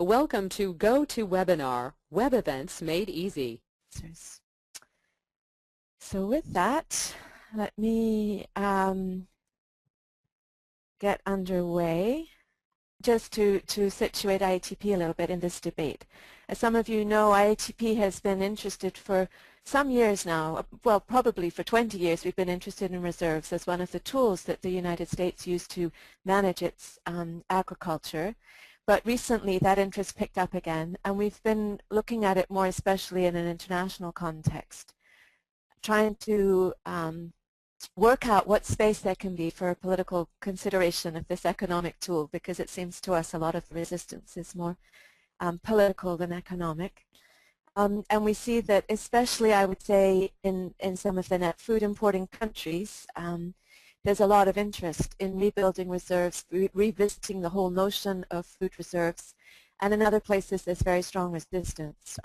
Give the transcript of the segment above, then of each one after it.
Welcome to GoToWebinar, Web Events Made Easy. So with that, let me get underway. Just to situate IATP a little bit in this debate. As some of you know, IATP has been interested for some years now, well, probably for 20 years we've been interested in reserves as one of the tools that the United States used to manage its agriculture. But recently that interest picked up again, and we've been looking at it more especially in an international context, trying to work out what space there can be for a political consideration of this economic tool, because it seems to us a lot of the resistance is more political than economic. And we see that especially, I would say, in some of the net food importing countries, there's a lot of interest in rebuilding reserves, revisiting the whole notion of food reserves. And in other places there's very strong resistance,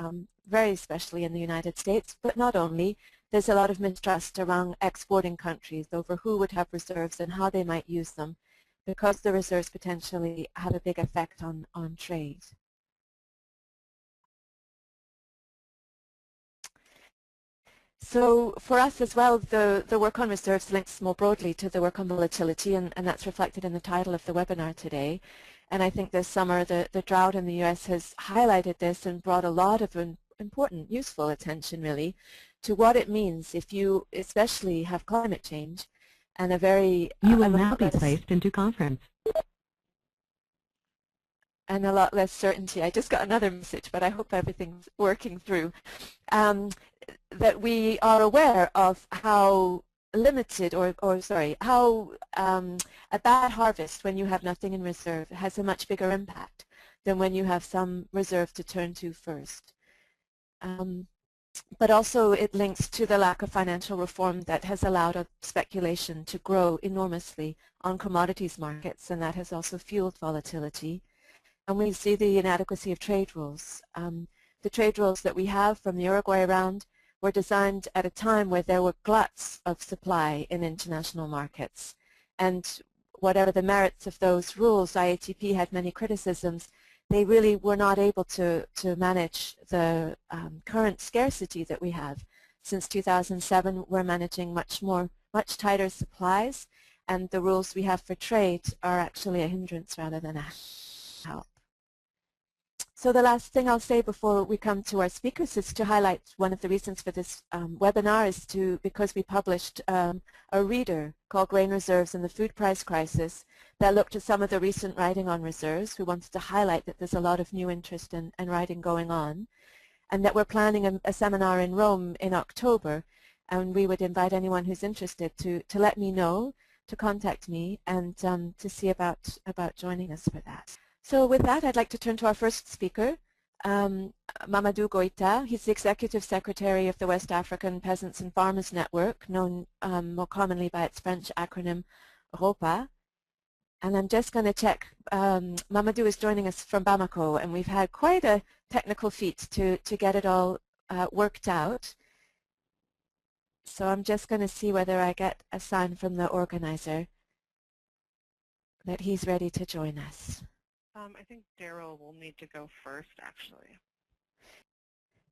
very especially in the United States, but not only. There's a lot of mistrust around exporting countries over who would have reserves and how they might use them, because the reserves potentially have a big effect on trade. So for us as well, the work on reserves links more broadly to the work on volatility, and that's reflected in the title of the webinar today. And I think this summer the drought in the US has highlighted this and brought a lot of important, useful attention really to what it means if you especially have climate change and a very You will now be placed into conference. And a lot less certainty. I just got another message, but I hope everything's working through. That we are aware of how limited, how a bad harvest when you have nothing in reserve has a much bigger impact than when you have some reserve to turn to first. But also it links to the lack of financial reform that has allowed speculation to grow enormously on commodities markets, and that has also fueled volatility. And we see the inadequacy of trade rules. The trade rules that we have from the Uruguay round were designed at a time where there were gluts of supply in international markets. And whatever the merits of those rules, IATP had many criticisms. They really were not able to manage the current scarcity that we have. Since 2007, we're managing much tighter supplies, and the rules we have for trade are actually a hindrance rather than a help. So the last thing I'll say before we come to our speakers is to highlight one of the reasons for this webinar is because we published a reader called Grain Reserves and the Food Price Crisis that looked at some of the recent writing on reserves. We wanted to highlight that there's a lot of new interest and writing going on, and that we're planning a seminar in Rome in October, and we would invite anyone who's interested to let me know, to contact me, and to see about joining us for that. So with that, I'd like to turn to our first speaker, Mamadou Goita. He's the Executive Secretary of the West African Peasants and Farmers Network, known more commonly by its French acronym ROPPA. And I'm just going to check. Mamadou is joining us from Bamako, and we've had quite a technical feat to get it all worked out. So I'm just going to see whether I get a sign from the organizer that he's ready to join us. I think Daryll will need to go first, actually.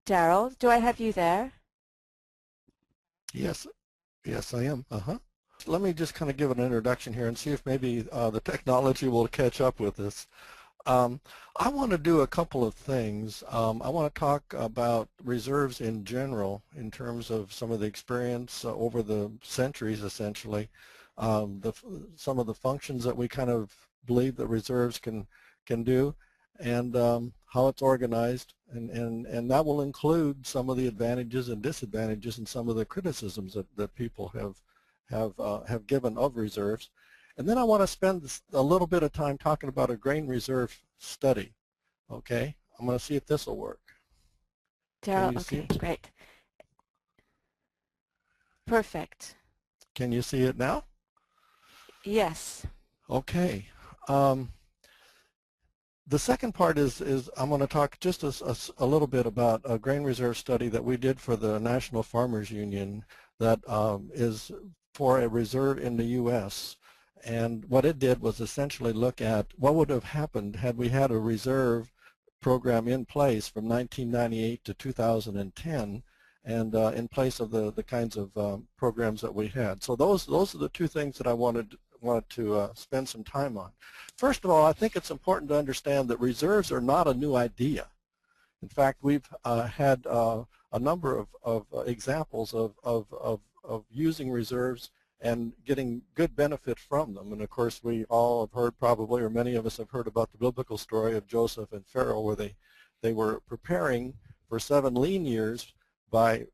Daryll, do I have you there? Yes, I am. Let me just kind of give an introduction here and see if maybe the technology will catch up with us. I want to do a couple of things. I want to talk about reserves in general in terms of some of the experience over the centuries, essentially, some of the functions that we kind of believe that reserves can do, and how it's organized, and that will include some of the advantages and disadvantages and some of the criticisms that people have given of reserves. And then I want to spend a little bit of time talking about a grain reserve study. Okay, I'm going to see if this will work. Daryll, okay, great. Perfect. Can you see it now? Yes. Okay. The second part is I'm going to talk just a little bit about a grain reserve study that we did for the National Farmers Union that is for a reserve in the U.S. And what it did was essentially look at what would have happened had we had a reserve program in place from 1998 to 2010, and in place of the kinds of programs that we had. So those are the two things that I wanted to spend some time on. First of all, I think it's important to understand that reserves are not a new idea. In fact, we've had a number of examples of using reserves and getting good benefit from them. And of course, we all have heard probably, or many of us have heard about the biblical story of Joseph and Pharaoh, where they were preparing for 7 lean years by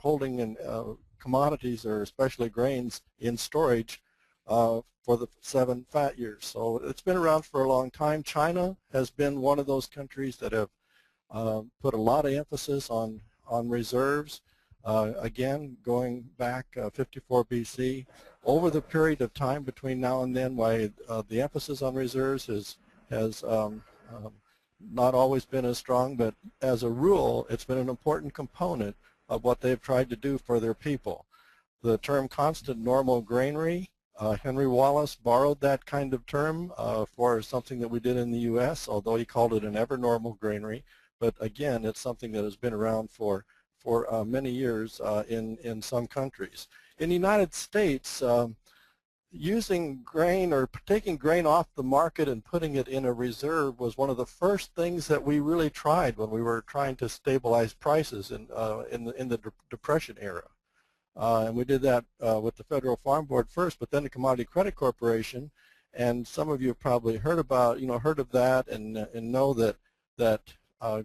holding in commodities, or especially grains, in storage for the 7 fat years. So it's been around for a long time. China has been one of those countries that have put a lot of emphasis on reserves. Again, going back 54 BC, over the period of time between now and then, why the emphasis on reserves has not always been as strong, but as a rule, it's been an important component of what they've tried to do for their people. The term constant normal granary, Henry Wallace borrowed that kind of term for something that we did in the U.S., although he called it an ever normal granary. But again, it's something that has been around for many years in some countries. In the United States, using grain or taking grain off the market and putting it in a reserve was one of the first things that we really tried when we were trying to stabilize prices in the Depression era. And we did that with the Federal Farm Board first, but then the Commodity Credit Corporation. And some of you have probably heard of that and know that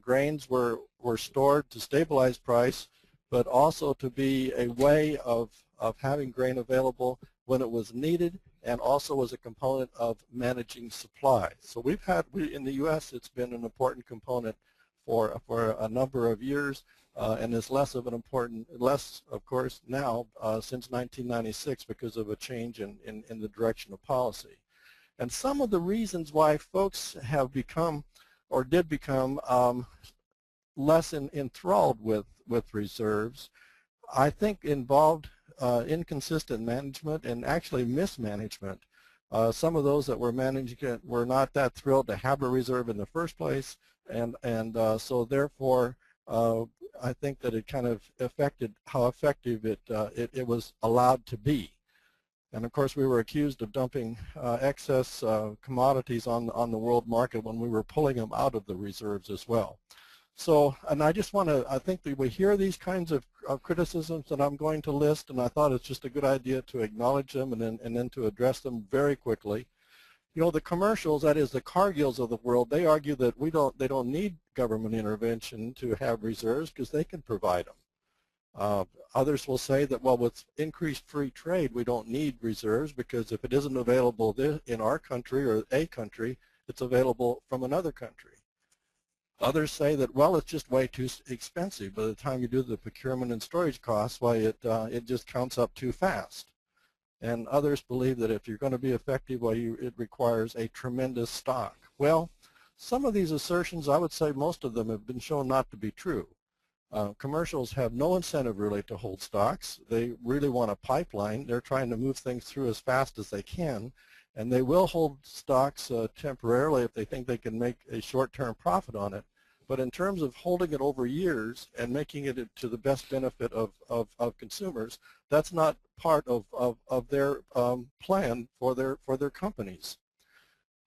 grains were stored to stabilize price, but also to be a way of having grain available when it was needed, and also as a component of managing supply. So in the U.S., it's been an important component for a number of years, and is less, of course, now since 1996 because of a change in the direction of policy. And some of the reasons why folks have become, or did become, less enthralled with reserves, I think involved inconsistent management and actually mismanagement. Some of those that were managing it were not that thrilled to have a reserve in the first place, and so therefore I think that it kind of affected how effective it was allowed to be. And of course, we were accused of dumping excess commodities on the world market when we were pulling them out of the reserves as well. So, and I just want to, I think that we hear these kinds of criticisms that I'm going to list, and I thought it's just a good idea to acknowledge them and then to address them very quickly. You know, the commercials, that is the Cargills of the world, they argue that they don't need government intervention to have reserves because they can provide them. Others will say that, well, with increased free trade, we don't need reserves because if it isn't available in our country or a country, it's available from another country. Others say that, well, it's just way too expensive. By the time you do the procurement and storage costs, why it just counts up too fast. And others believe that if you're going to be effective, well, it requires a tremendous stock. Well, some of these assertions, I would say most of them have been shown not to be true. Commercials have no incentive really to hold stocks. They really want a pipeline. They're trying to move things through as fast as they can. And they will hold stocks temporarily if they think they can make a short-term profit on it. But in terms of holding it over years and making it to the best benefit of consumers, that's not part of their plan for their companies.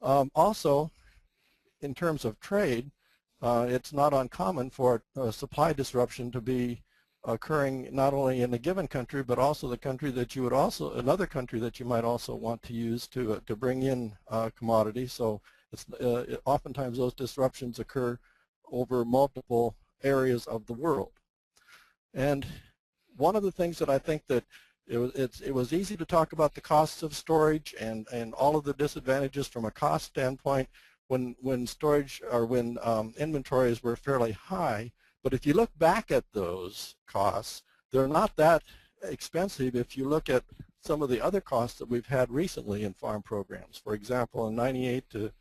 Also, in terms of trade, it's not uncommon for a supply disruption to be occurring not only in a given country, but also the country that you would also, another country that you might also want to use to bring in commodities. So oftentimes those disruptions occur over multiple areas of the world. And one of the things that I think that it was easy to talk about the costs of storage and all of the disadvantages from a cost standpoint when storage or when inventories were fairly high. But if you look back at those costs, they're not that expensive if you look at some of the other costs that we've had recently in farm programs. For example, in 98 to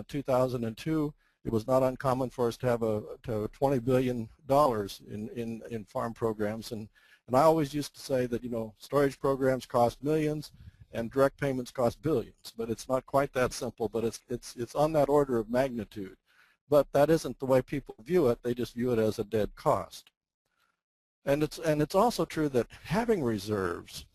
2002, it was not uncommon for us to have $20 billion in farm programs. And I always used to say that, you know, storage programs cost millions and direct payments cost billions. But it's not quite that simple, but it's on that order of magnitude. but that isn't the way people view it. They just view it as a dead cost. And it's also true that having reserves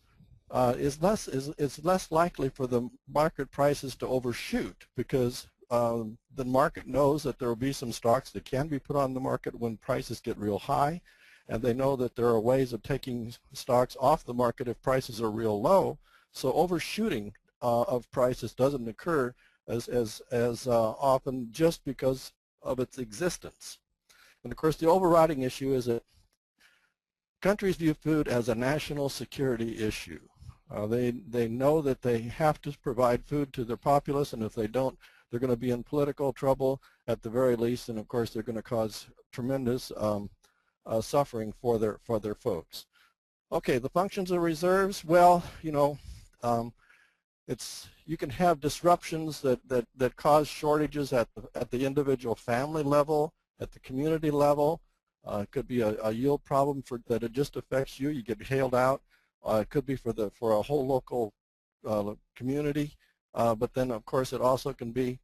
is less likely for the market prices to overshoot, because the market knows that there will be some stocks that can be put on the market when prices get real high, and they know that there are ways of taking stocks off the market if prices are real low. So overshooting of prices doesn't occur as often just because of its existence. And of course, the overriding issue is that countries view food as a national security issue. They know that they have to provide food to their populace, and if they don't, they're going to be in political trouble at the very least, and of course they're going to cause tremendous suffering for their folks. Okay, the functions of reserves. Well, you know, you can have disruptions that cause shortages at the individual family level, at the community level. It could be a yield problem that it just affects you. You get hailed out. It could be for a whole local community, but then of course it also can be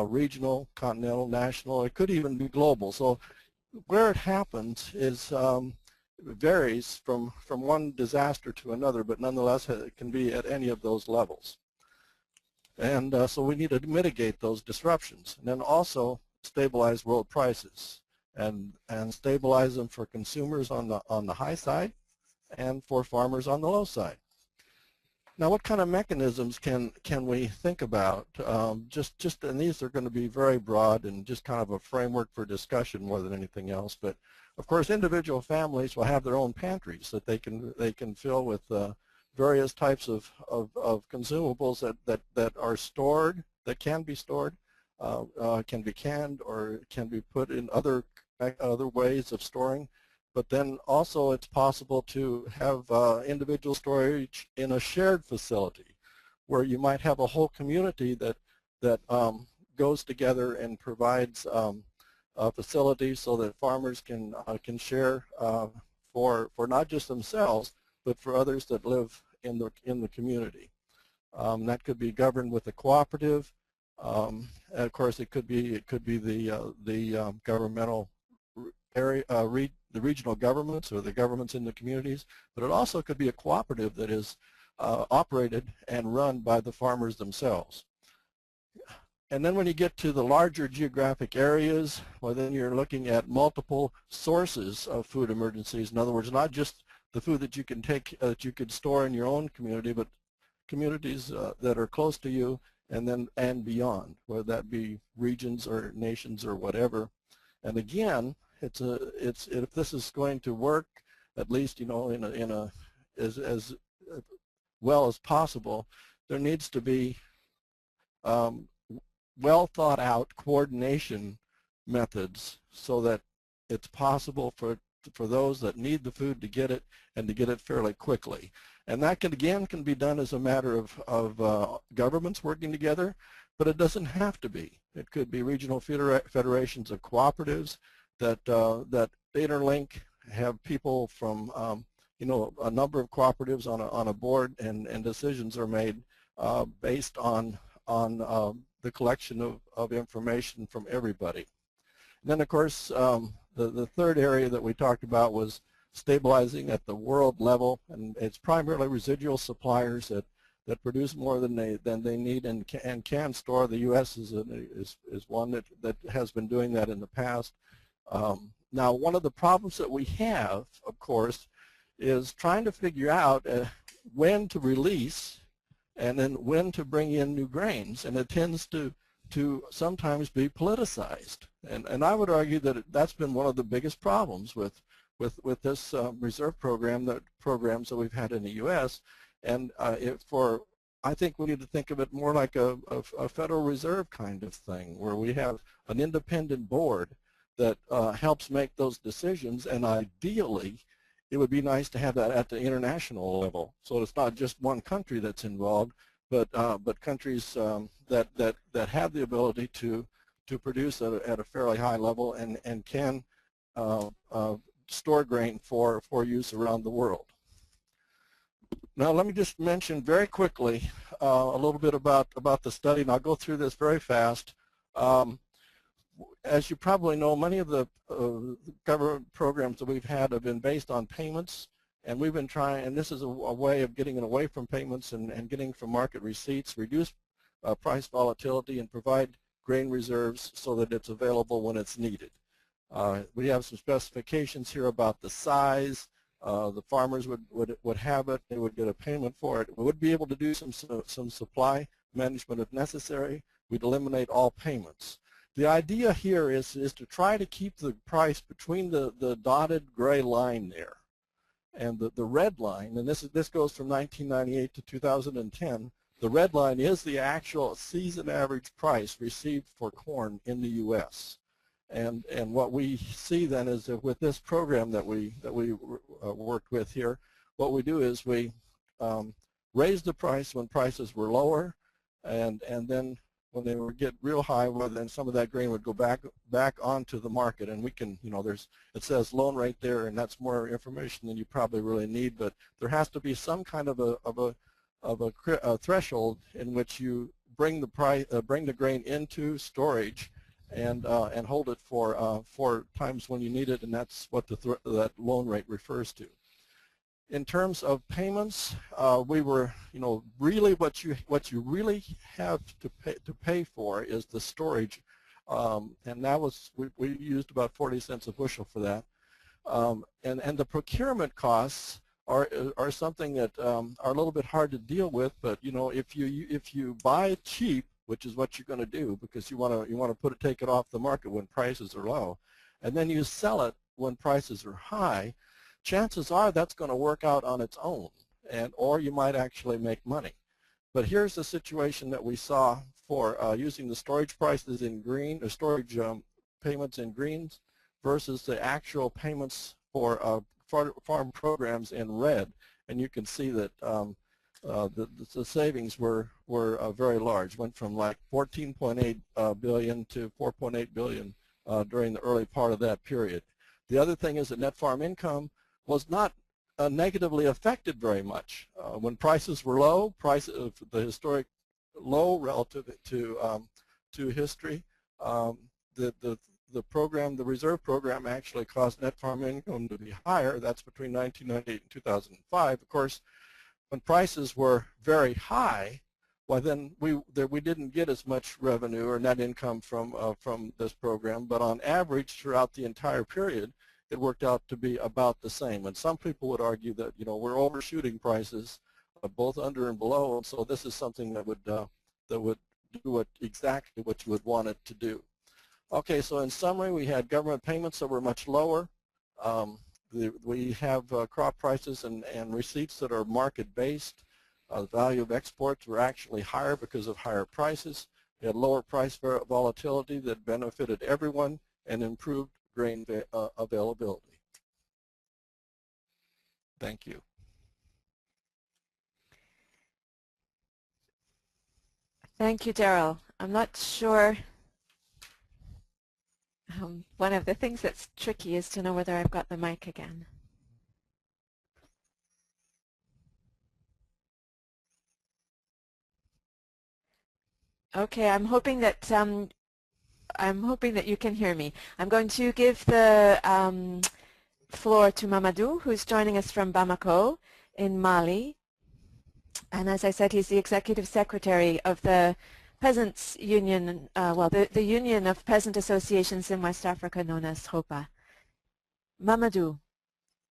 regional, continental, national. It could even be global. So where it happens is varies from one disaster to another, but nonetheless it can be at any of those levels. And so we need to mitigate those disruptions, and then also stabilize world prices and stabilize them for consumers on the high side and for farmers on the low side. Now, what kind of mechanisms can we think about? And these are going to be very broad and just kind of a framework for discussion more than anything else. But of course, individual families will have their own pantries that they can fill with various types of consumables that are stored, that can be stored, can be canned, or can be put in other ways of storing. But then also it's possible to have individual storage in a shared facility, where you might have a whole community that goes together and provides facilities so that farmers can share for not just themselves, but for others that live in the community. That could be governed with a cooperative. Of course, it could be the governmental area, the regional governments or the governments in the communities, but it also could be a cooperative that is operated and run by the farmers themselves. And then when you get to the larger geographic areas, well, then you're looking at multiple sources of food emergencies. In other words, not just the food that you can take, that you could store in your own community, but communities that are close to you and beyond, whether that be regions or nations or whatever. And again, if this is going to work, at least as well as possible, there needs to be well thought out coordination methods so that it's possible for those that need the food to get it, and to get it fairly quickly. And that can be done as a matter of governments working together, but it doesn't have to be. It could be regional federations of cooperatives that interlink, have people from a number of cooperatives on a board, and decisions are made based on the collection of information from everybody. And then of course the third area that we talked about was stabilizing at the world level, and it's primarily residual suppliers that produce more than they need and can store. The U.S. is one that has been doing that in the past. Now, one of the problems that we have, of course, is trying to figure out when to release and then when to bring in new grains, and it tends to sometimes be politicized. And I would argue that that's been one of the biggest problems with this reserve programs that we've had in the U.S. And I think we need to think of it more like a Federal Reserve kind of thing, where we have an independent board that helps make those decisions, and ideally it would be nice to have that at the international level, so it's not just one country that's involved, but countries that have the ability to produce at a fairly high level and can store grain for use around the world. Now let me just mention very quickly a little bit about the study, and I'll go through this very fast. as you probably know, many of the government programs that we've had have been based on payments, and we've been trying, and this is a way of getting away from payments and getting from market receipts, reduce price volatility, and provide grain reserves so that it's available when it's needed. We have some specifications here about the size. The farmers would have it. They would get a payment for it. We would be able to do some supply management if necessary. We'd eliminate all payments. The idea here is to try to keep the price between the dotted gray line there and the red line, and this goes from 1998 to 2010. The red line is the actual season average price received for corn in the U.S. And what we see then is that with this program that we worked with here, what we do is we raise the price when prices were lower, and then when they would get real high, well, then some of that grain would go back onto the market. And we can, it says loan rate there, and that's more information than you probably really need. But there has to be some kind of a threshold in which you bring the grain into storage and hold it for times when you need it, and that's what that loan rate refers to. In terms of payments, we were, really what you really have to pay for is the storage, and that was we used about 40 cents a bushel for that, and the procurement costs are something that are a little bit hard to deal with. But if you buy cheap, which is what you're going to do because you want to take it off the market when prices are low, and then you sell it when prices are high, chances are that's going to work out on its own, or you might actually make money. But here's the situation that we saw for using the storage prices in green, or storage payments in greens, versus the actual payments for farm programs in red, and you can see that the savings were very large. Went from like 14.8 billion to 4.8 billion during the early part of that period. The other thing is that net farm income was not negatively affected very much. When prices were low, the historic low relative to history, the reserve program actually caused net farm income to be higher. That's between 1998 and 2005. Of course, when prices were very high, well, then we didn't get as much revenue or net income from this program. But on average, throughout the entire period, it worked out to be about the same. And some people would argue that we're overshooting prices, both under and below. And so this is something that would do exactly what you would want it to do. Okay, so in summary, we had government payments that were much lower. We have crop prices and receipts that are market-based. The value of exports were actually higher because of higher prices. We had lower price volatility that benefited everyone and improved grain availability. Thank you. Thank you, Daryll. I'm not sure. One of the things that's tricky is to know whether I've got the mic again. Okay, I'm hoping that you can hear me. I'm going to give the floor to Mamadou, who's joining us from Bamako in Mali. And as I said, he's the Executive Secretary of the Peasants Union, the Union of Peasant Associations in West Africa, known as ROPPA. Mamadou,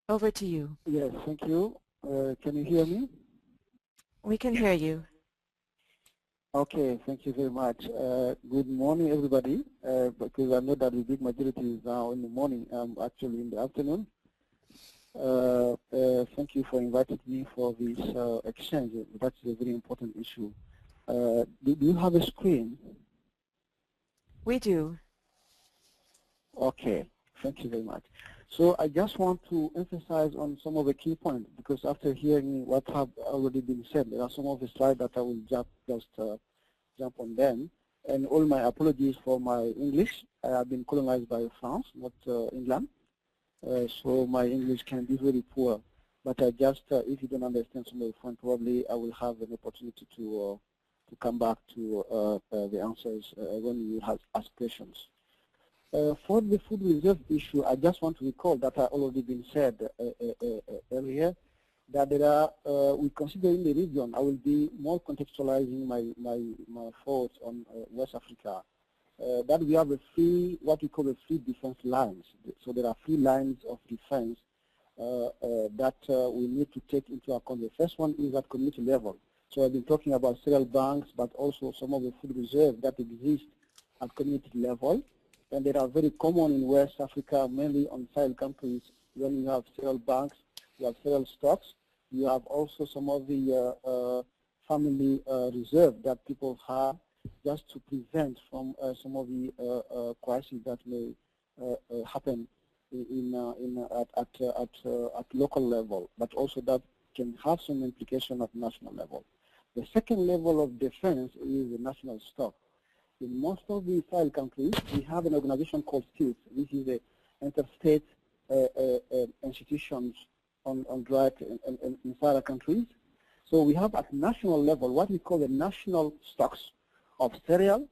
over to you. Yes, thank you. Can you hear me? We can hear you. Okay, thank you very much. Good morning, everybody, because I know that the big majority is now in the morning. I'm actually in the afternoon. Thank you for inviting me for this exchange. That's a very important issue. Do you have a screen? We do. Okay, thank you very much. So I just want to emphasize on some of the key points, because after hearing what have already been said, there are some of the slides that I will just jump on them. And all my apologies for my English. I have been colonized by France, not England. So my English can be very poor. But I just, if you don't understand some of the points, probably I will have an opportunity to come back to the answers when you have asked questions. For the food reserve issue, I just want to recall that I already been said earlier, that there are, we consider in the region, I will be more contextualizing my thoughts on West Africa, that we have what we call the three defense lines. So there are 3 lines of defense that we need to take into account. The first one is at community level. So I've been talking about cereal banks, but also some of the food reserves that exist at community level. And they are very common in West Africa, mainly on Sahel countries. When you have cereal banks, you have cereal stocks. You have also some of the family reserve that people have just to prevent from some of the crises that may happen at local level, but also that can have some implication at national level. The second level of defense is the national stock. In most of the Sahel countries, we have an organization called STILS. This is the interstate institutions on drought in Sahel countries. So we have at national level what we call the national stocks of cereal,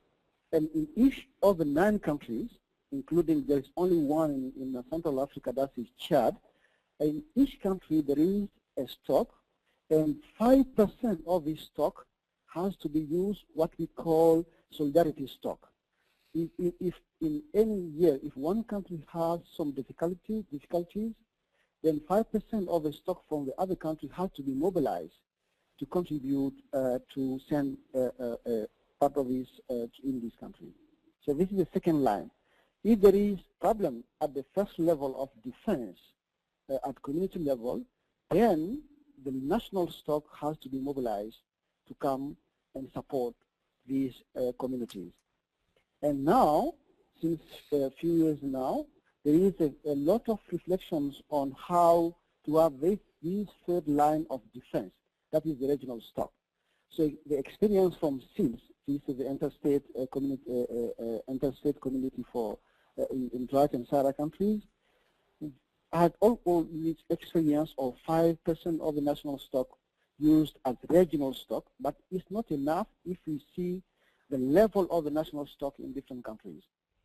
and in each of the 9 countries, including there is only one in Central Africa, that is Chad. In each country there is a stock, and 5% of this stock has to be used what we call solidarity stock. If in any year, if one country has some difficulties, then 5% of the stock from the other country has to be mobilized to contribute to send part of this in this country. So this is the second line. If there is problem at the first level of defense at community level, then the national stock has to be mobilized to come and support these communities. And now, since a few years now, there is a lot of reflections on how to have this third line of defense, that is the regional stock. So the experience from SILS, this is the interstate community for in drought and Sahara countries, had all this experience of 5% of the national stock used as regional stock, but it's not enough if we see the level of the national stock in different countries.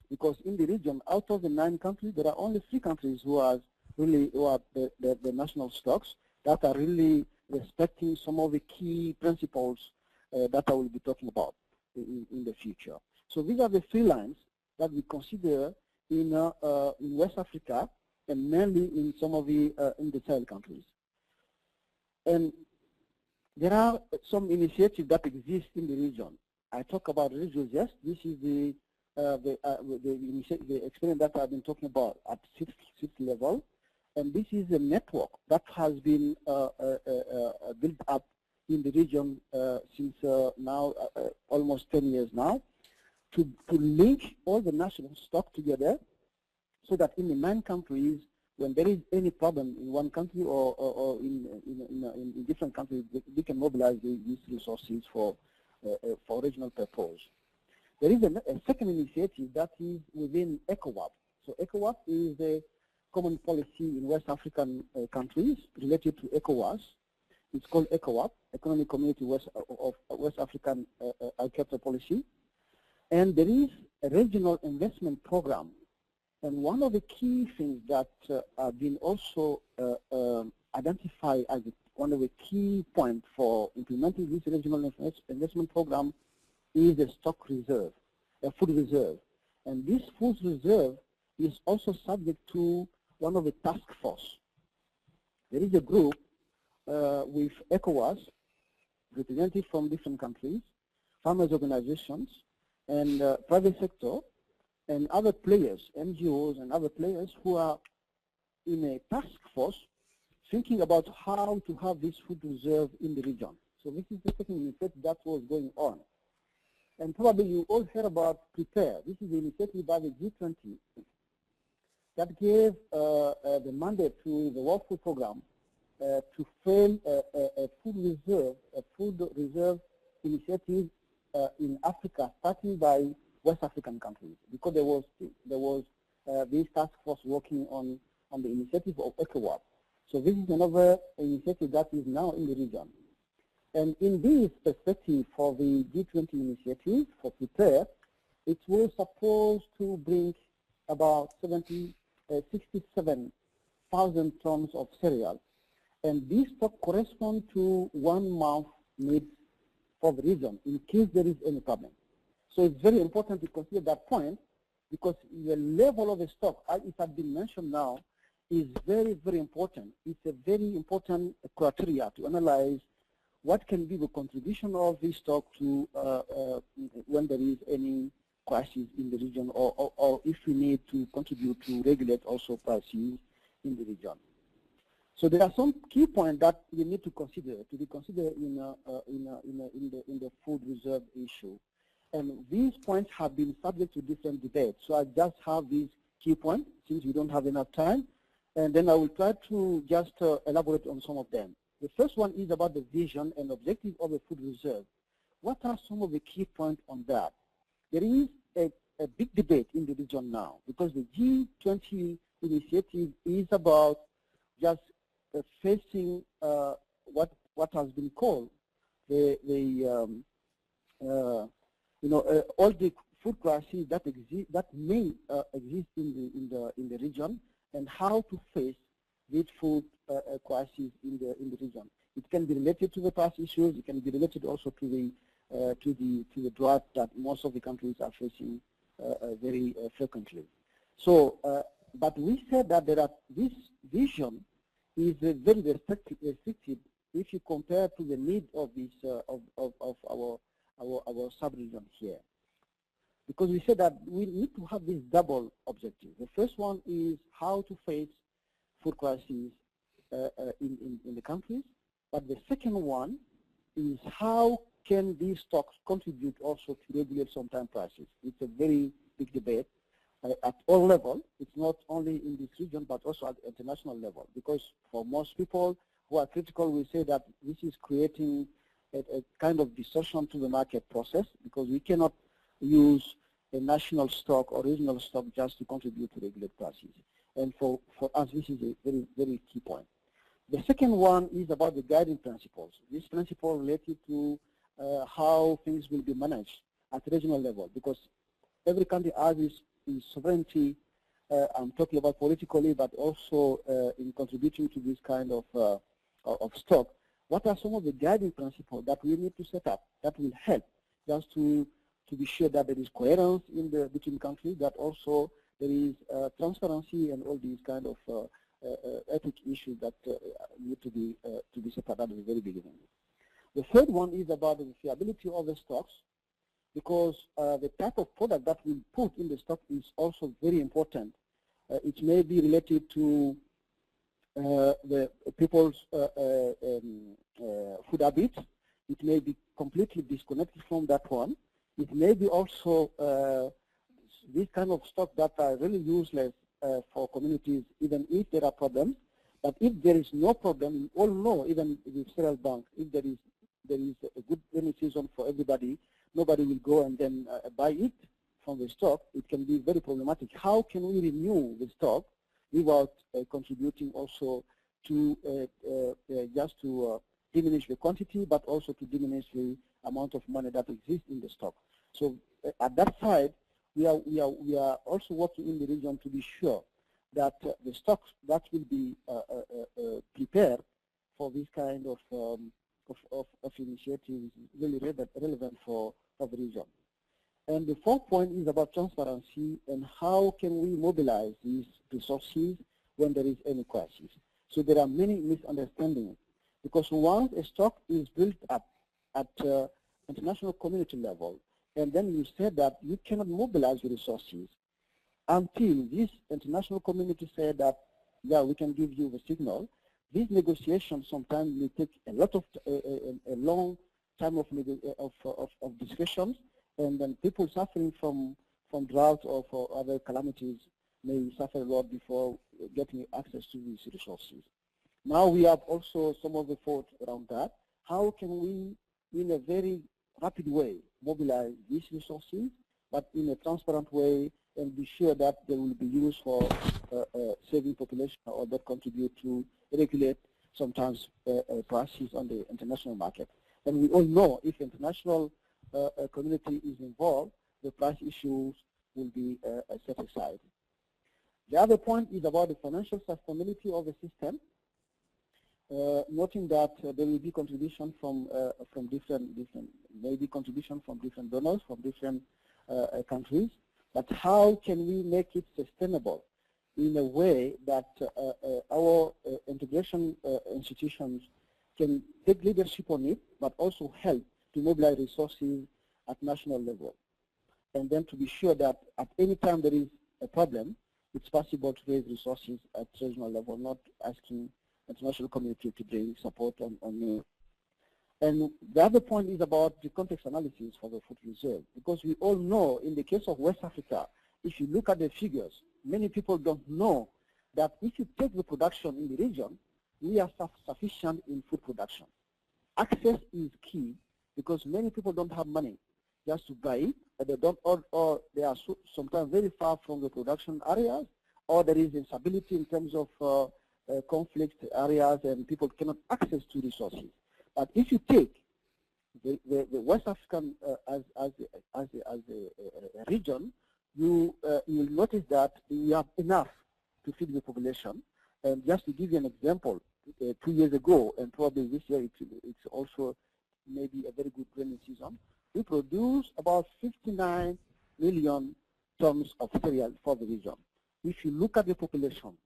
Because in the region, out of the 9 countries, there are only 3 countries who are the national stocks that are really respecting some of the key principles that I will be talking about in the future. So these are the 3 lines that we consider in West Africa, and mainly in some of the in the Sahel countries. And there are some initiatives that exist in the region. I talk about regions, yes. This is the experience that I've been talking about at 6th level, and this is a network that has been built up in the region since now almost 10 years now, to link all the national stock together, so that in the 9 countries, when there is any problem in one country or in different countries, they can mobilize these resources for regional purpose. There is a second initiative that is within ECOWAP. So ECOWAP is a common policy in West African countries related to ECOWAS. It's called ECOWAP, Economic Community of West African Agriculture Policy. And there is a regional investment program. And one of the key things that have been also identified as one of the key points for implementing this regional investment program is the stock reserve, a food reserve. And this food reserve is also subject to one of the task force. There is a group with ECOWAS, represented from different countries, farmers organizations, and private sector, and other players, NGOs and other players who are in a task force thinking about how to have this food reserve in the region. So this is the second initiative that was going on. And probably you all heard about PREPARE. This is the initiative by the G20 that gave the mandate to the World Food Programme to frame a food reserve initiative in Africa, starting by West African countries, because there was this task force working on the initiative of ECOWAP. So this is another initiative that is now in the region. And in this perspective for the G20 initiative, for PREPARE, it was supposed to bring about 67,000 tons of cereal. And this stock corresponds to 1 month needs for the region in case there is any problem. So it's very important to consider that point because the level of the stock, as it has been mentioned now, is very, very important. It's a very important criteria to analyze what can be the contribution of this stock to when there is any crisis in the region or if we need to contribute to regulate also prices in the region. So there are some key points that we need to be considered in the food reserve issue. And these points have been subject to different debates. So I just have these key points since we don't have enough time. And then I will try to just elaborate on some of them. The first one is about the vision and objective of the food reserve. What are some of the key points on that? There is a big debate in the region now because the G20 initiative is about just facing what has been called all the food crises that may exist in the region and how to face these food crises in the region. It can be related to the price issues. It can be related also to the drought that most of the countries are facing very frequently. So, but we said that this vision is very restricted if you compare to the need of this of our sub-region here, because we said that we need to have this double objective. The first one is how to face food crises in the countries, but the second one is how can these stocks contribute also to regulate sometime prices. It's a very big debate at all levels. It's not only in this region but also at international level, because for most people who are critical, we say that this is creating a kind of distortion to the market process, because we cannot use a national stock or regional stock just to contribute to regulate prices. And for us, this is a very, very key point. The second one is about the guiding principles. This principle related to how things will be managed at regional level, because every country has its sovereignty. I'm talking about politically, but also in contributing to this kind of stock. What are some of the guiding principles that we need to set up that will help just to be sure that there is coherence in between countries, that also there is transparency and all these kind of ethic issues that need to be set up at the very beginning. The third one is about the fiability of the stocks, because the type of product that we put in the stock is also very important. It may be related to the people's food habits. It may be completely disconnected from that one. It may be also this kind of stock that are really useless for communities, even if there are problems. But if there is no problem, we all know, even with cereal bank, if there is a good rainy season for everybody, nobody will go and then buy it from the stock. It can be very problematic. How can we renew the stock without contributing also to just to diminish the quantity, but also to diminish the amount of money that exists in the stock? So at that side, we are also working in the region to be sure that the stocks that will be prepared for this kind of initiatives is really relevant for the region. And the fourth point is about transparency and how can we mobilize these resources when there is any crisis. So there are many misunderstandings, because once a stock is built up at international community level, and then you said that you cannot mobilize the resources until this international community said that, yeah, we can give you the signal. These negotiations sometimes may take a lot of a long time of discussions, and then people suffering from drought or for other calamities may suffer a lot before getting access to these resources. Now we have also some of the thought around that. How can we, in a very rapid way, mobilize these resources, but in a transparent way, and be sure that they will be used for saving population or that contribute to regulate sometimes prices on the international market. And we all know if international community is involved, the price issues will be set aside. The other point is about the financial sustainability of the system, noting that there will be contribution from different contribution from different donors from different countries, but how can we make it sustainable in a way that our integration institutions can take leadership on it, but also help to mobilize resources at national level, and then to be sure that at any time there is a problem, it's possible to raise resources at regional level, not asking international community to bring support on me. And the other point is about the context analysis for the food reserve, because we all know in the case of West Africa, if you look at the figures, many people don't know that if you take the production in the region, we are sufficient in food production. Access is key because many people don't have money just to buy it, and they don't, or they are sometimes very far from the production areas, or there is instability in terms of conflict areas, and people cannot access to resources. But if you take the West African as a region, you will notice that we have enough to feed the population. And just to give you an example, 2 years ago, and probably this year it's also maybe a very good rainy season, we produce about 59 million tons of cereal for the region. If you look at the population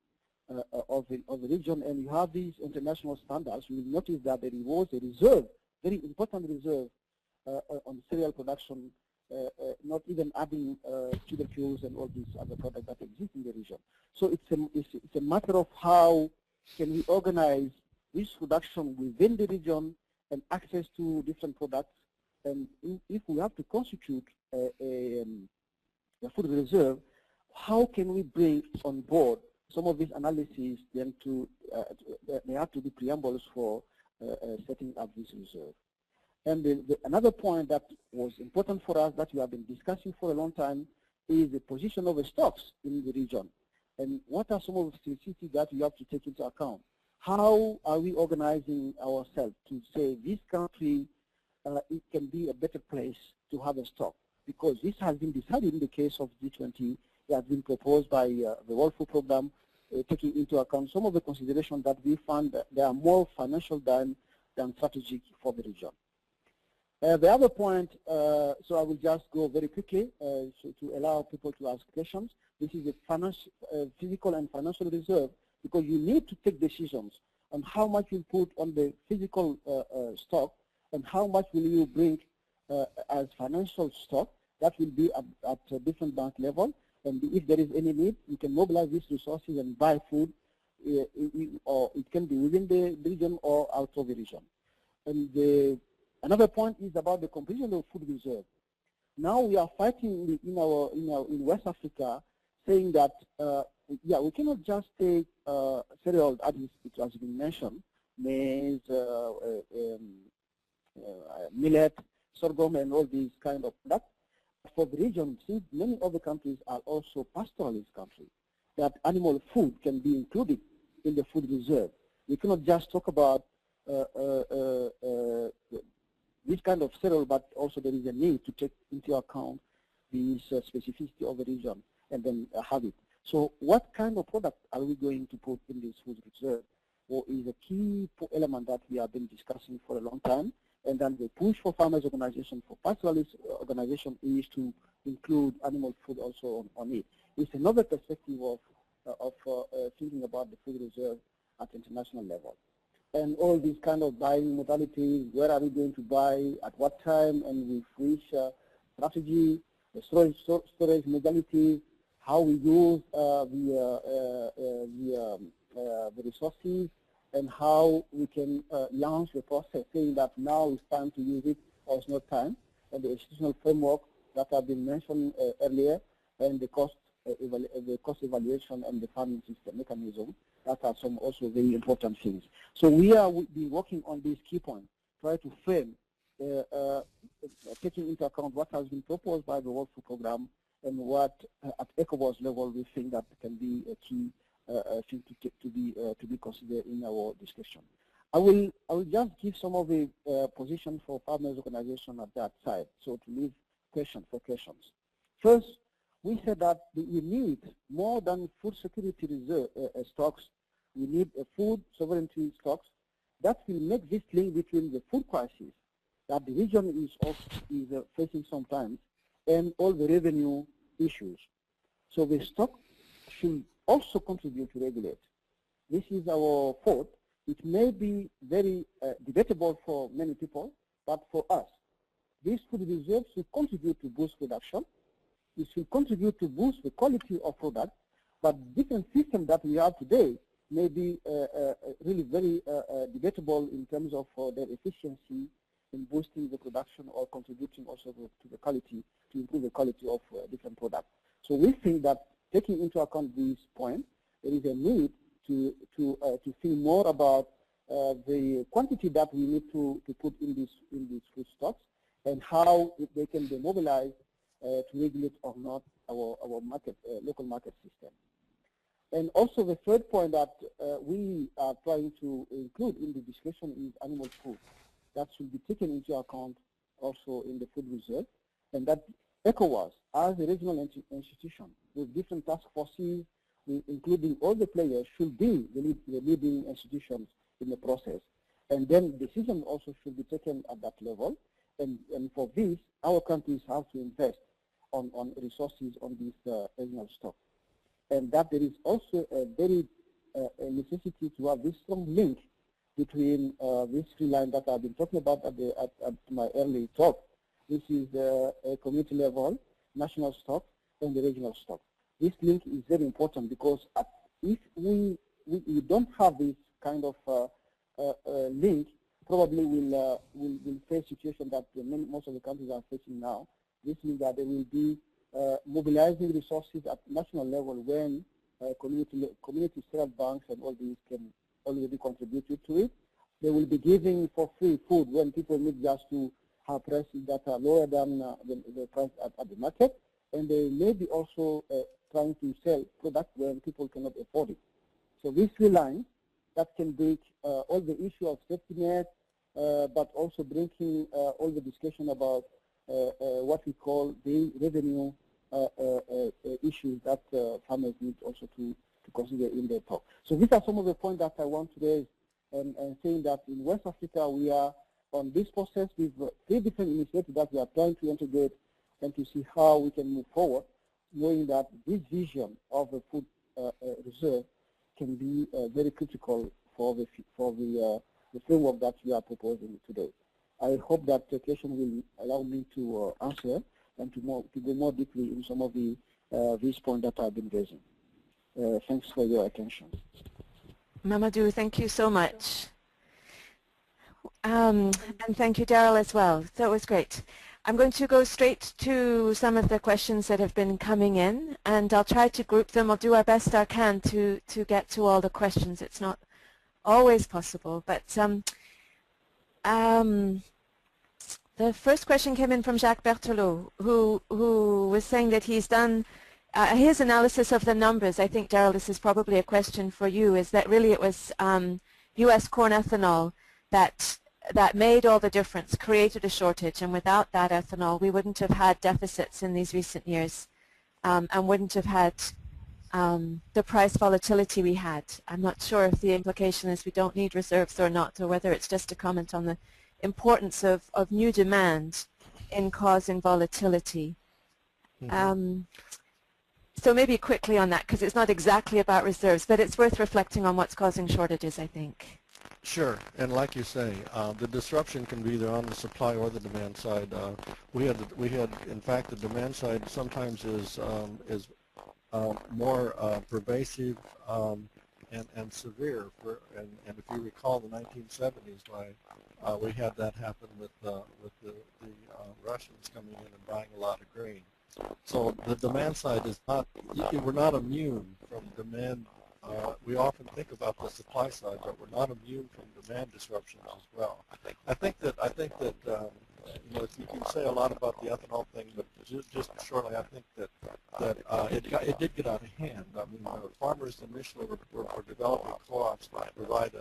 of the region and you have these international standards, you will notice that there was a reserve, very important reserve on cereal production, not even adding sugar fuels and all these other products that exist in the region. So it's a matter of how can we organize this production within the region and access to different products. And if we have to constitute a food reserve, how can we bring on board some of these analyses then to, they have to be preambles for setting up this reserve. And another point that was important for us that we have been discussing for a long time is the position of the stocks in the region. And what are some of the statistics that we have to take into account? How are we organizing ourselves to say this country, it can be a better place to have a stock? Because this has been decided in the case of G20, it has been proposed by the World Food Programme, taking into account some of the considerations that we found that they are more financial than strategic for the region. The other point, so I will just go very quickly so to allow people to ask questions. This is a physical and financial reserve, because you need to take decisions on how much you put on the physical stock and how much will you bring as financial stock. That will be at a different bank level. And if there is any need, you can mobilize these resources and buy food, or it can be within the region or out of the region. And another point is about the completion of food reserve. Now we are fighting in West Africa, saying that yeah, we cannot just take cereal, as it has been mentioned, maize, millet, sorghum, and all these kind of products. For the region, since many other countries are also pastoralist countries, that animal food can be included in the food reserve. We cannot just talk about this kind of cereal, but also there is a need to take into account the specificity of the region and then have it. So what kind of product are we going to put in this food reserve? Well, is a key element that we have been discussing for a long time. And then the push for farmers' organization, for pastoralist organization, is to include animal food also on it. It's another perspective of thinking about the food reserve at international level. And all these kind of buying modalities, where are we going to buy, at what time, and with which strategy, the storage modalities, how we use the resources, and how we can launch the process, saying that now it's time to use it or it's not time, and the institutional framework that have been mentioned earlier, and the cost evaluation and the funding system mechanism, that are some also very important things. So we are working on these key points, try to frame, taking into account what has been proposed by the World Food Programme and what at ECOWAS level we think that can be a key thing to be considered in our discussion. I will just give some of the position for farmers organization at that side, so to leave questions for questions. First, we said that we need more than food security reserve, stocks. We need food sovereignty stocks that will make this link between the food crisis that the region is facing sometimes and all the revenue issues. So the stock should also contribute to regulate. This is our thought. It may be very debatable for many people, but for us, these food reserves will contribute to boost production. It will contribute to boost the quality of product, but different systems that we have today may be really very debatable in terms of their efficiency in boosting the production or contributing also to the quality, to improve the quality of different products. So we think that taking into account these points, there is a need to think more about the quantity that we need to put in these food stocks and how they can be mobilized to regulate or not our market, local market system. And also the third point that we are trying to include in the discussion is animal food. That should be taken into account also in the food reserve, and that ECOWAS, as a regional institution with different task forces, including all the players, should be the leading institutions in the process. And then decisions also should be taken at that level. And for this, our countries have to invest on resources on this regional stock. And that there is also a very necessity to have this strong link between this three line that I've been talking about at my early talk. This is a community level, national stock, and the regional stock. This link is very important because if we don't have this kind of link, probably we'll face situation that most of the countries are facing now. This means that there will be mobilizing resources at national level when community self banks and all these can already contribute to it. They will be giving for free food when people need just to have prices that are lower than the price at the market, and they may be also trying to sell products when people cannot afford it. So these three lines that can break all the issue of safety net, but also breaking all the discussion about what we call the revenue issues that farmers need also to consider in their talk. So these are some of the points that I want to raise, and saying that in West Africa we are on this process with 3 different initiatives that we are trying to integrate and to see how we can move forward, knowing that this vision of the food reserve can be very critical for the framework that we are proposing today. I hope that the question will allow me to answer and to go more deeply in some of these points that I've been raising. Thanks for your attention. Mamadou, thank you so much. And thank you, Daryll, as well. That was great. I'm going to go straight to some of the questions that have been coming in, and I'll try to group them. I'll do our best I can to get to all the questions. It's not always possible, but the first question came in from Jacques Berthelot, who was saying that he's done his analysis of the numbers. I think, Daryll, this is probably a question for you, is that really it was U.S. corn ethanol that made all the difference, created a shortage, and without that ethanol we wouldn't have had deficits in these recent years and wouldn't have had the price volatility we had. I'm not sure if the implication is we don't need reserves or not, or whether it's just a comment on the importance of new demand in causing volatility. Mm-hmm. So maybe quickly on that, because it's not exactly about reserves, but it's worth reflecting on what's causing shortages, I think. Sure, and like you say, the disruption can be either on the supply or the demand side. We had, in fact, the demand side sometimes is more pervasive and severe. And if you recall the 1970s, why we had that happen with the Russians coming in and buying a lot of grain. So the demand side is not, we're not immune from demand. We often think about the supply side, but we're not immune from demand disruptions as well. I think that you know, you can say a lot about the ethanol thing, but just shortly, I think that it did get out of hand. I mean, farmers initially were developing co-ops to provide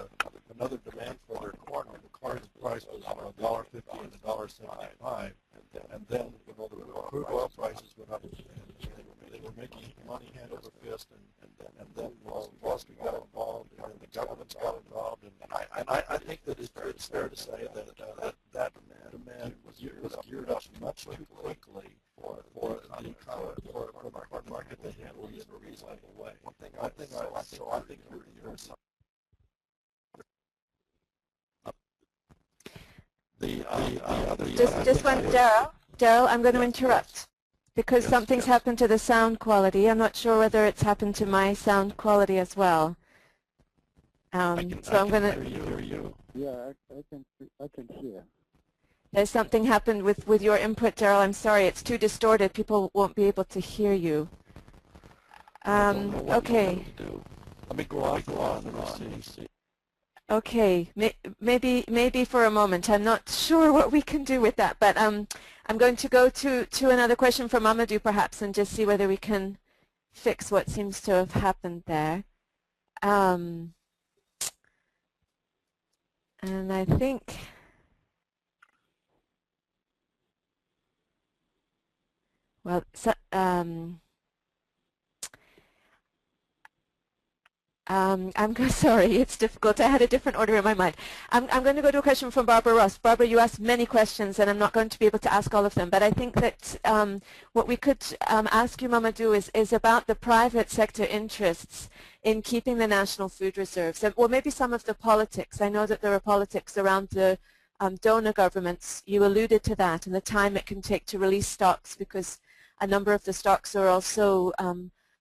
another demand for their corn. And the corn price was $1.50 and $1.75, and then you know the crude oil prices went up, and they were making money hand over fist, and then Wall Street got involved, and then the governments got involved, and I think that it's fair to say that demand was geared up much too quickly for the economy, for the corn market to handle it in a reasonable way. I think you're Just one, Daryll, I'm going to interrupt because something's happened to the sound quality. I'm not sure whether it's happened to my sound quality as well. So I'm going to hear you. Yeah, I can hear. There's something happened with your input, Daryll. I'm sorry, it's too distorted. People won't be able to hear you. Okay. Let me go on and see. Okay, maybe for a moment. I'm not sure what we can do with that, but I'm going to go to another question from Mamadou perhaps and just see whether we can fix what seems to have happened there. And I think well, so, sorry, it's difficult. I had a different order in my mind. I'm going to go to a question from Barbara Ross. Barbara, you asked many questions, and I'm not going to be able to ask all of them. But I think that what we could ask you, Mamadou, is about the private sector interests in keeping the national food reserves, or maybe some of the politics. I know that there are politics around the donor governments. You alluded to that, and the time it can take to release stocks, because a number of the stocks are also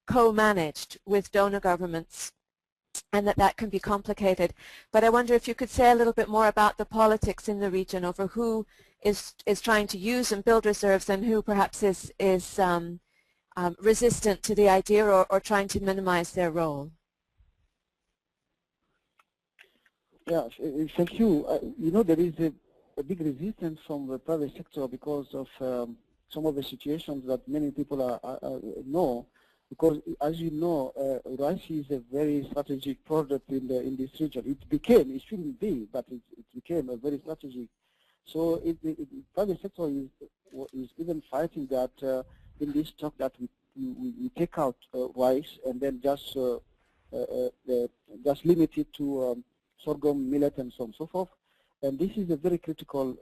co-managed with donor governments, and that can be complicated. But I wonder if you could say a little bit more about the politics in the region over who is trying to use and build reserves and who perhaps is resistant to the idea or trying to minimize their role. Yeah, thank you. You know, there is a big resistance from the private sector because of some of the situations that many people know. Because, as you know, rice is a very strategic product in this region. It shouldn't be, but it became a very strategic. So the private sector is even fighting that in this talk that we take out rice and then just limit it to sorghum, millet, and so on and so forth. And this is a very critical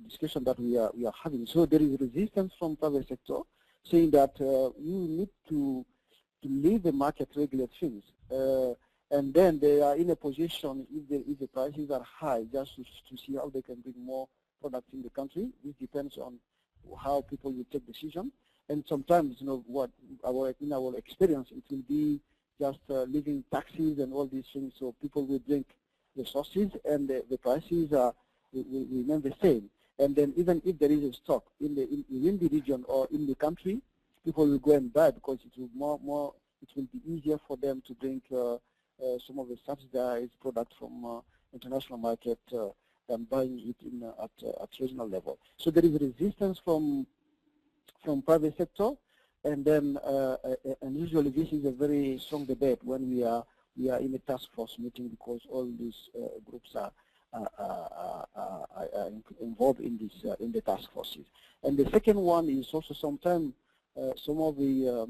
discussion that we are having. So there is resistance from private sector, saying that you need to leave the market regulate things, and then they are in a position if the prices are high, just to see how they can bring more products in the country. This depends on how people will take decision, and sometimes, you know, in our experience, it will be just leaving taxes and all these things, so people will bring resources and the prices will remain the same. And then even if there is a stock within the region or in the country, people will go and buy because it will be easier for them to bring some of the subsidized products from international market than buying it at regional level. So there is resistance from private sector, and then and usually this is a very strong debate when we are in a task force meeting, because all these groups are involved in the task forces. And the second one is also sometimes some of the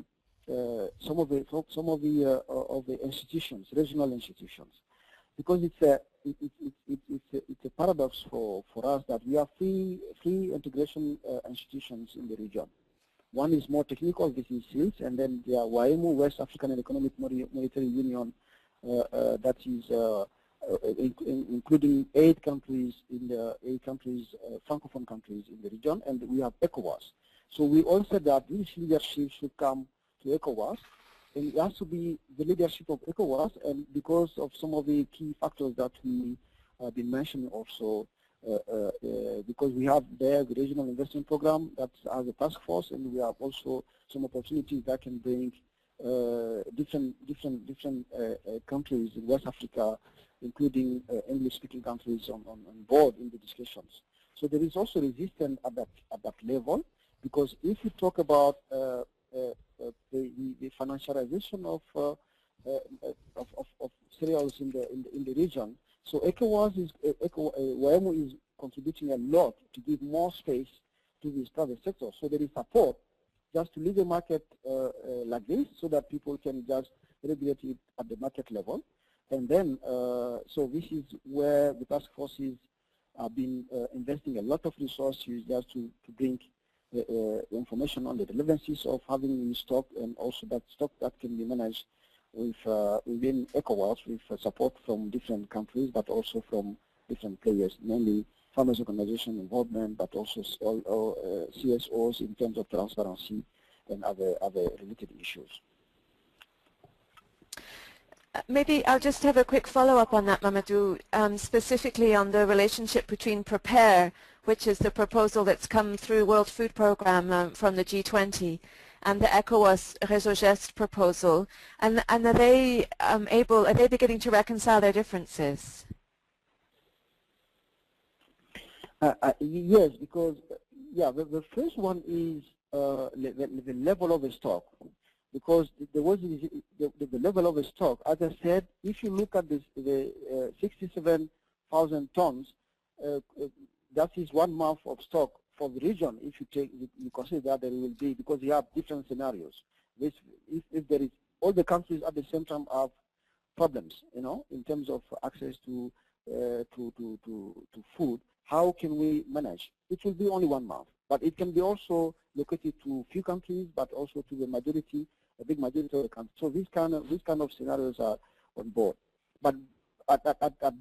institutions, regional institutions, because it's a paradox for us that we have three integration institutions in the region. One is more technical, this is SILS, and then the WAEMU, West African Economic Monetary Union, that is including 8 countries francophone countries in the region, and we have ECOWAS. So we all said that this leadership should come to ECOWAS, and it has to be the leadership of ECOWAS, and because of some of the key factors that we have been mentioning also, because we have there the regional investment program that has a task force, and we have also some opportunities that can bring different countries in West Africa, including English-speaking countries on board in the discussions. So there is also resistance at that level, because if you talk about the financialization of cereals in the region, so WAEMO is contributing a lot to give more space to this private sector. So there is support just to leave the market like this, so that people can just regulate it at the market level. And then, so this is where the task forces have been investing a lot of resources just to bring the information on the relevancies of having in stock, and also that stock that can be managed with within ECOWAS with support from different countries, but also from different players, mainly farmers' organization involvement, but also CSOs in terms of transparency and other related issues. Maybe I'll just have a quick follow-up on that, Mamadou, specifically on the relationship between PREPARE, which is the proposal that's come through World Food Programme from the G20, and the ECOWAS Réseau Geste proposal, and are they beginning to reconcile their differences? Yes, because the first one is the level of the stock, because there was the level of the stock. As I said, if you look at this, the 67,000 tons, that is 1 month of stock for the region. If you consider that there will be, because you have different scenarios. If there is, all the countries at the same time have problems, in terms of access to food. How can we manage? It will be only 1 month, but it can be also located to few countries, but also to the majority, a big majority of the countries. So these kind of scenarios are on board. But at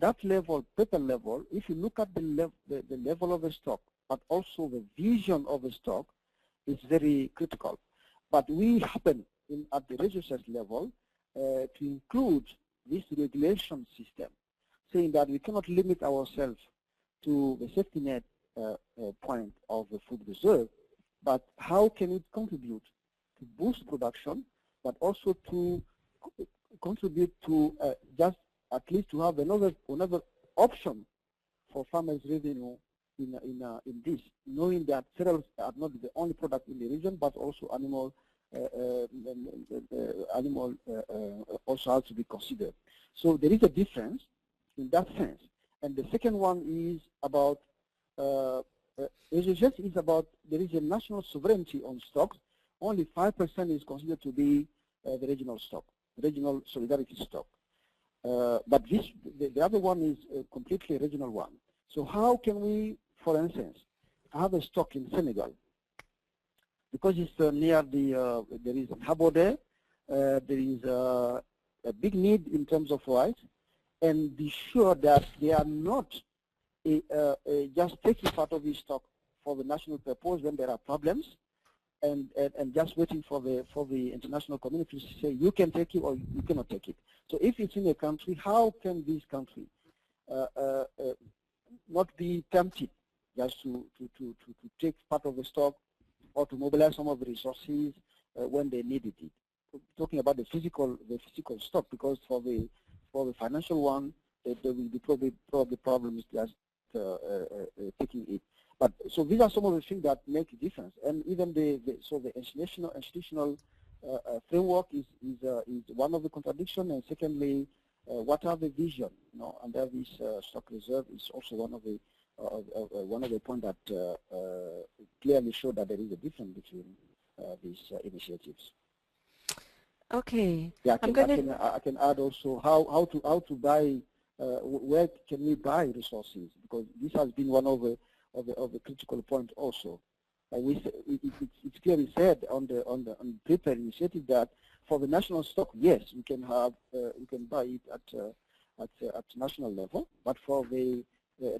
that level, paper level, if you look at the level of the stock, but also the vision of the stock, is very critical. But we happen at the resources level to include this regulation system, saying that we cannot limit ourselves to the safety net point of the food reserve, but how can it contribute to boost production, but also to contribute to just at least to have another option for farmers' revenue in this, knowing that cereals are not the only product in the region, but also animal also has to be considered. So there is a difference in that sense. And the second one is about, is about, there is a national sovereignty on stocks. Only 5% is considered to be the regional stock, regional solidarity stock. But the other one is a completely regional one. So how can we, for instance, have a stock in Senegal? Because it's near the, there is a harbor there, there is a big need in terms of rice, and be sure that they are not just taking part of this stock for the national purpose when there are problems, and just waiting for the international community to say you can take it or you cannot take it. So if it's in a country, how can this country not be tempted just to take part of the stock or to mobilize some of the resources when they needed it? Talking about the physical stock, because for the financial one, there will be probably problems just taking it. But so these are some of the things that make a difference, and even the institutional framework is one of the contradictions, and secondly, what are the vision? Under this stock reserve is also one of the points that clearly show that there is a difference between these initiatives. Okay. Yeah, I can add also how to buy. Where can we buy resources? Because this has been one of the critical points also. It's clearly said on the PREPARE initiative that for the national stock, yes, we can buy it at national level, but for the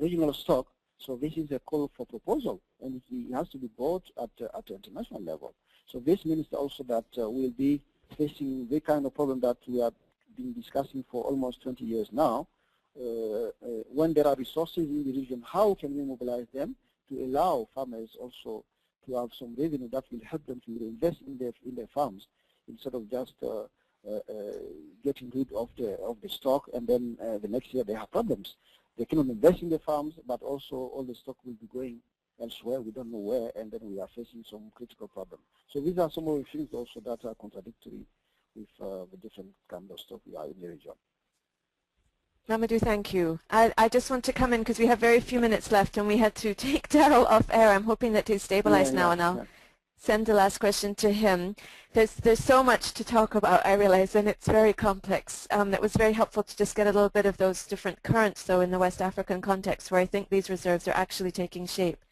regional stock, so this is a call for proposal, and it has to be bought at the international level. So this means also that we'll be facing the kind of problem that we have been discussing for almost 20 years now. When there are resources in the region, how can we mobilize them to allow farmers also to have some revenue that will help them to invest in their farms, instead of just getting rid of the stock, and then the next year they have problems. they cannot invest in the farms, but also all the stock will be going elsewhere. We don't know where, and then we are facing some critical problems. So these are some of the things also that are contradictory with the different kind of stock we are in the region. Mamadou, thank you. I just want to come in because we have very few minutes left and we had to take Daryll off air. I'm hoping that he's stabilized now, and I'll send the last question to him. There's so much to talk about, I realize, and it's very complex. It was very helpful to just get a little bit of those different currents, though, in the West African context, where I think these reserves are actually taking shape.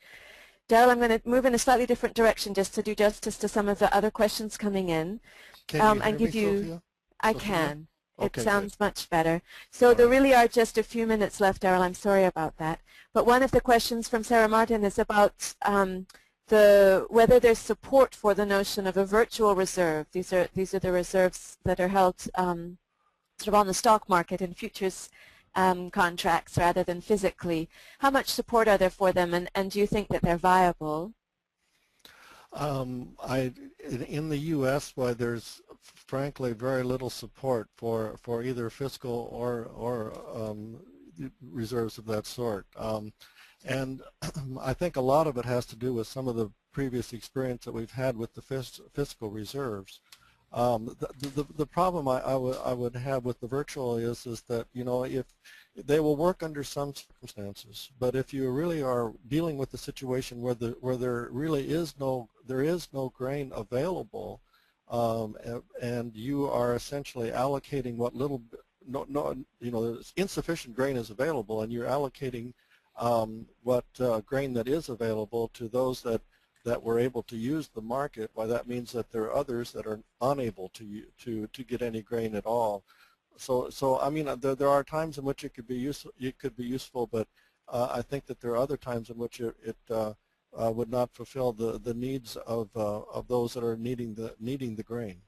Daryll, I'm going to move in a slightly different direction just to do justice to some of the other questions coming in. Can you and give me, you, Sophia? I Sophia? can. Okay, it sounds good. much better. So there really are just a few minutes left, Daryll. I'm sorry about that. But one of the questions from Sarah Martin is about whether there's support for the notion of a virtual reserve. These are the reserves that are held sort of on the stock market in futures contracts rather than physically. How much support are there for them, and do you think that they're viable? In the U.S., why there's frankly very little support for either fiscal or reserves of that sort. And I think a lot of it has to do with some of the previous experience that we've had with the fiscal reserves. The problem I would have with the virtual is that, you know, if they will work under some circumstances, but if you really are dealing with the situation where there really is no grain available, and you are essentially allocating what little insufficient grain is available, and you're allocating what grain that is available to those that were able to use the market. Why, that means that there are others that are unable to get any grain at all. So I mean, there are times in which it could be useful, but I think that there are other times in which it would not fulfill the needs of those that are needing the grain.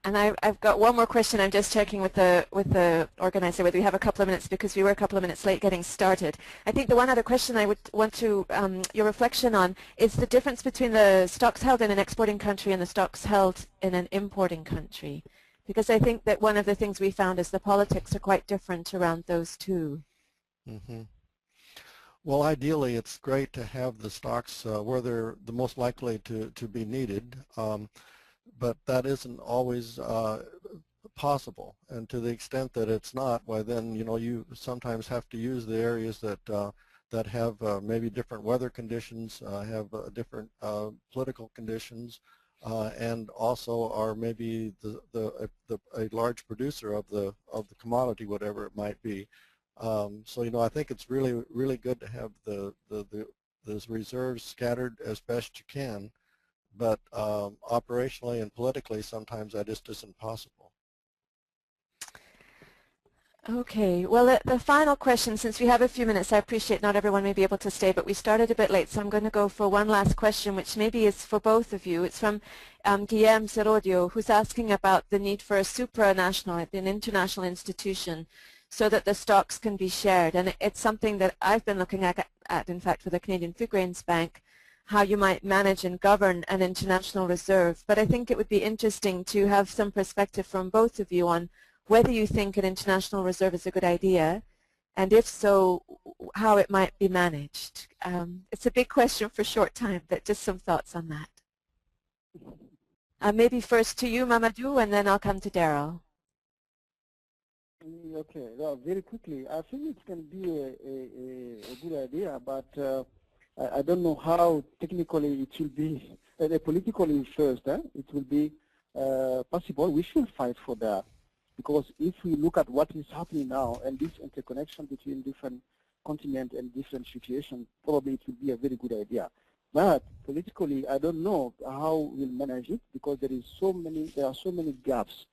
And I've got one more question. I'm just checking with the organizer whether we have a couple of minutes, because we were a couple of minutes late getting started. I think the one other question I would want to your reflection on is the difference between the stocks held in an exporting country and the stocks held in an importing country, because I think that one of the things we found is the politics are quite different around those two. Mm-hmm. Well, ideally, it's great to have the stocks where they're the most likely to be needed. But that isn't always possible, and to the extent that it's not, why then, you know, you sometimes have to use the areas that have maybe different weather conditions, have different political conditions, and also are maybe a large producer of the commodity, whatever it might be. So, you know, I think it's really good to have those reserves scattered as best you can. But operationally and politically, sometimes that just isn't possible. Okay, well, the final question, since we have a few minutes, I appreciate not everyone may be able to stay, but we started a bit late, so I'm going to go for one last question, which maybe is for both of you. It's from Guillermo Serodio, who's asking about the need for a supranational, an international institution, so that the stocks can be shared. And it's something that I've been looking at in fact, for the Canadian Food Grains Bank, how you might manage and govern an international reserve. But I think it would be interesting to have some perspective from both of you on whether you think an international reserve is a good idea, and if so, how it might be managed. It's a big question for short time, but just some thoughts on that. Maybe first to you, Mamadou, and then I'll come to Daryll. Okay, well, very quickly, I think it can be a good idea, but I don't know how technically it will be, politically first, it will be possible. We should fight for that, because if we look at what is happening now and this interconnection between different continents and different situations, probably it will be a very good idea. But politically, I don't know how we'll manage it, because there are so many gaps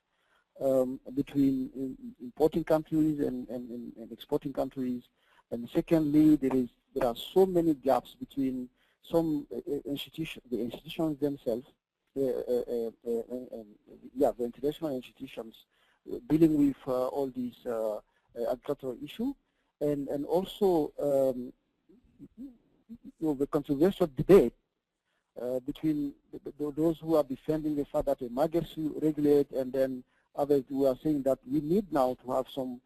between importing countries and exporting countries. And secondly, there are so many gaps between some institutions, the institutions themselves, the international institutions dealing with all these agricultural issues, and also the controversial debate between those who are defending the fact that the market should regulate, and then others we are saying that we need now to have some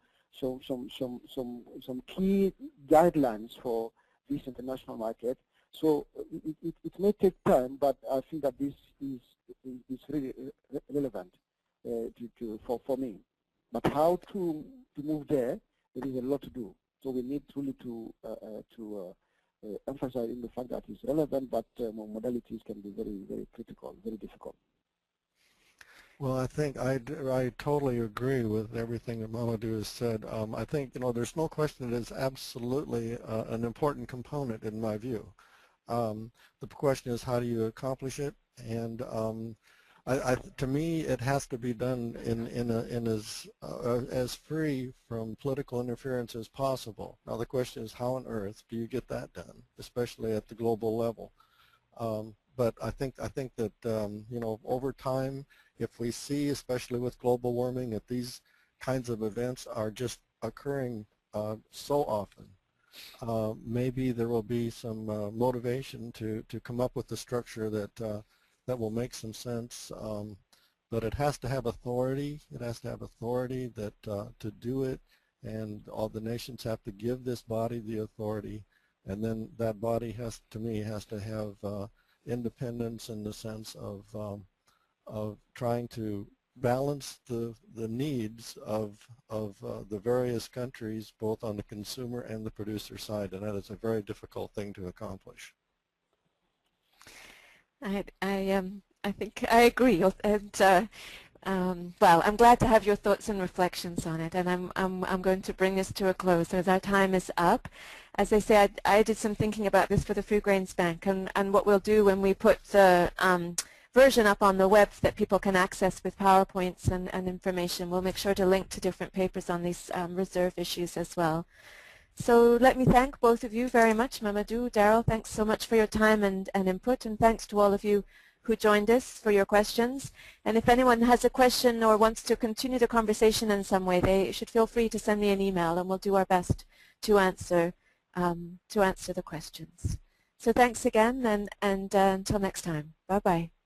key guidelines for this international market. So it may take time, but I think that this is really relevant for me. But how to move there? There is a lot to do. So we need really to emphasize in the fact that it's relevant, but modalities can be very critical, very difficult. Well, I think I totally agree with everything that Mamadou has said. I think, there's no question it is absolutely an important component in my view. The question is, how do you accomplish it? And to me, it has to be done in as free from political interference as possible. Now, the question is, how on earth do you get that done, especially at the global level? But I think that over time, if we see, especially with global warming, that these kinds of events are just occurring so often, maybe there will be some motivation to come up with a structure that will make some sense. But it has to have authority. It has to have authority to do it, and all the nations have to give this body the authority, and then that body has to have independence in the sense of trying to balance the needs of the various countries, both on the consumer and the producer side, and that is a very difficult thing to accomplish. I think I agree, and well, I'm glad to have your thoughts and reflections on it, and I'm going to bring this to a close as our time is up. As I said, I did some thinking about this for the Food Grains Bank, and what we'll do when we put the version up on the web that people can access with PowerPoints and information, we'll make sure to link to different papers on these reserve issues as well. So let me thank both of you very much. Mamadou, Daryll, thanks so much for your time and input, and thanks to all of you who joined us for your questions. And if anyone has a question or wants to continue the conversation in some way, they should feel free to send me an email, and we'll do our best to answer the questions. So thanks again, and until next time. Bye-bye.